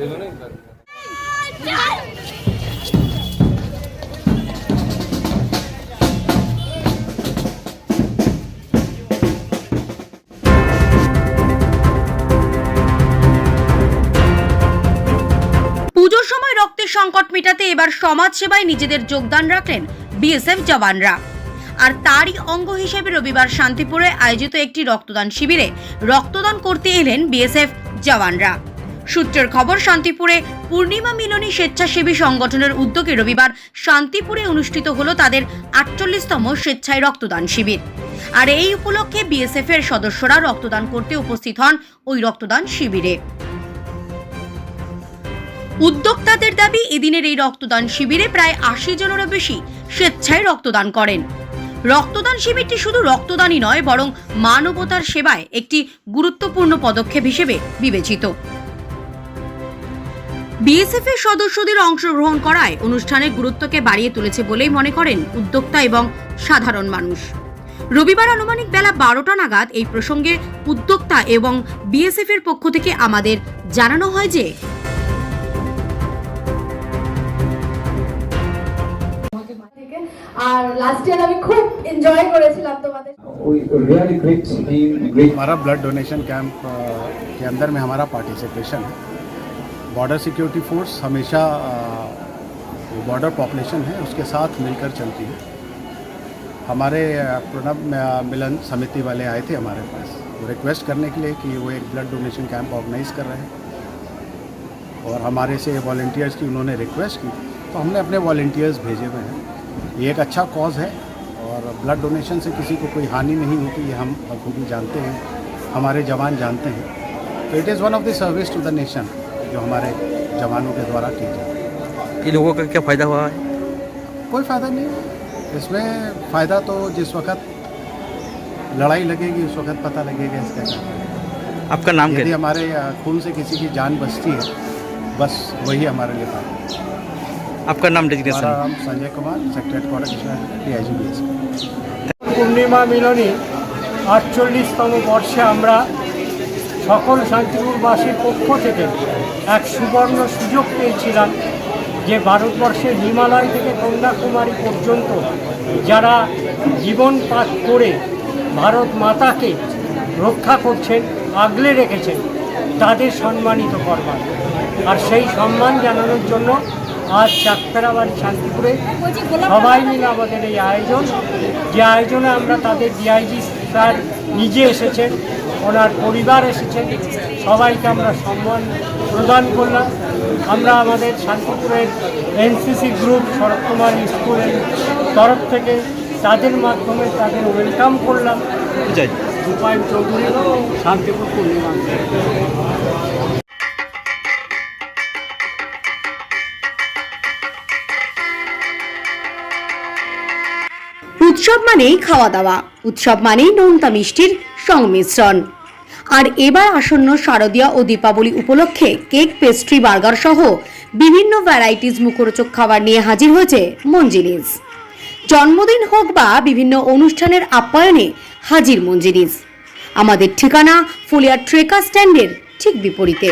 পুজোর সময় রক্তের সংকট মেটাতে এবার সমাজ সেবায় নিজেদের যোগদান রাখলেন বিএসএফ জওয়ানরা। আর তারই অঙ্গ হিসেবে রবিবার শান্তিপুরে আয়োজিত একটি রক্তদান শিবিরে রক্তদান করতে এলেন বিএসএফ জওয়ানরা। সূত্রের খবর, শান্তিপুরে পূর্ণিমা মিলনী স্বেচ্ছাসেবী সংগঠনের উদ্যোগে রবিবার শান্তিপুরে অনুষ্ঠিত হলো তাদের ৪৮তম স্বেচ্ছায় রক্তদান শিবির। আর এই উপলক্ষে বিএসএফ এর সদস্যরা রক্তদান করতে উপস্থিত হন ওই রক্তদান শিবিরে। উদ্যোক্তাদের দাবি, এদিনের এই রক্তদান শিবিরে প্রায় ৮০ জনেরও বেশি স্বেচ্ছায় রক্তদান করেন। রক্তদান শিবিরটি শুধু রক্তদানই নয়, বরং মানবতার সেবায় একটি গুরুত্বপূর্ণ পদক্ষেপ হিসেবে বিবেচিত। বিএসএফ এর সদস্যদের অংশগ্রহণ করায় অনুষ্ঠানের গুরুত্বকে বাড়িয়ে তুলেছে বলেই মনে করেন উদ্যোক্তা এবং সাধারণ মানুষ। রবিবার আনুমানিক বেলা ১২টা নাগাদ এই প্রসঙ্গে উদ্যোক্তা এবং বিএসএফ এর পক্ষ থেকে আমাদের জানানো হয় যে আর লাস্ট ইয়ার আমি খুব এনজয় করেছিলাম তোমাদের। हमारा ब्लड डोनेशन कैंप के अंदर में हमारा पार्टिसिपेशन है। बॉर्डर सिक्योरिटी फोर्स हमेशा बॉर्डर पॉपुलेशन है उसके साथ मिलकर चलती है। हमारे प्रणब मिलन समिति वाले आए थे हमारे पास रिक्वेस्ट करने के लिए कि वो एक ब्लड डोनेशन कैंप ऑर्गेनाइज कर रहे हैं और हमारे से वॉलंटियर्स की उन्होंने रिक्वेस्ट की, तो हमने अपने वॉलंटियर्स भेजे हुए हैं। ये एक अच्छा कॉज है और ब्लड डोनेशन से किसी को कोई हानि नहीं होती, ये हम बखूबी जानते हैं, हमारे जवान जानते हैं। तो it is one of the service to the nation जो हमारे जवानों के द्वारा की जाती है। इन लोगों का क्या फ़ायदा हुआ है? कोई फ़ायदा नहीं है इसमें। फ़ायदा तो जिस वक्त लड़ाई लगेगी उस वक्त पता लगेगा इसका क्या। आपका नाम क्या? यदि हमारे खून से किसी की जान बचती है, बस वही हमारे लिए फ़ायदा। आपका नाम डेजिग्नेशन? हमारा नाम Sanjay Kumar, secretary coordination DIG BSF. Purnima Milani ৪৮তম বর্ষে আমরা সকল শান্তিপুরবাসীর পক্ষ থেকে এক সুবর্ণ সুযোগ পেয়েছিলাম যে ভারতবর্ষের হিমালয় থেকে কন্যাকুমারী পর্যন্ত যারা জীবনপাত করে ভারত মাতাকে রক্ষা করছেন, আগলে রেখেছেন, তাদের সম্মানিত করবার। আর সেই সম্মান জানানোর জন্য আজ চাকতারাবাড়ি শান্তিপুরে সবাই মিলে আমাদের এই আয়োজন, যে আয়োজনে আমরা তাদের ডিআইজি স্যার নিজে এসেছেন, ওনার পরিবার এসেছেন, সবাইকে আমরা সম্মান প্রদান করলাম। আমরা আমাদের শান্তিপুরের এনসিসি গ্রুপ শরৎকুমার স্কুলের তরফ থেকে তাদের মাধ্যমে তাদের ওয়েলকাম করলাম। রূপায়ণ চৌধুরী, শান্তিপুর পূর্ণিমা। উৎসব মানেই খাওয়া দাওয়া, উৎসব মানেই নোনতা মিষ্টির সংমিশ্রণ। আর এবার আসন্ন শারদীয়া ও দীপাবলি উপলক্ষে কেক, পেস্ট্রি, বার্গার সহ বিভিন্ন ভ্যারাইটিস মুখরোচক খাবার নিয়ে হাজির হয়েছে মঞ্জিনিস। জন্মদিন হোক বা বিভিন্ন অনুষ্ঠানের আপ্যায়নে হাজির মঞ্জিনিস। আমাদের ঠিকানা ফুলিয়া ট্রেকার স্ট্যান্ডের ঠিক বিপরীতে।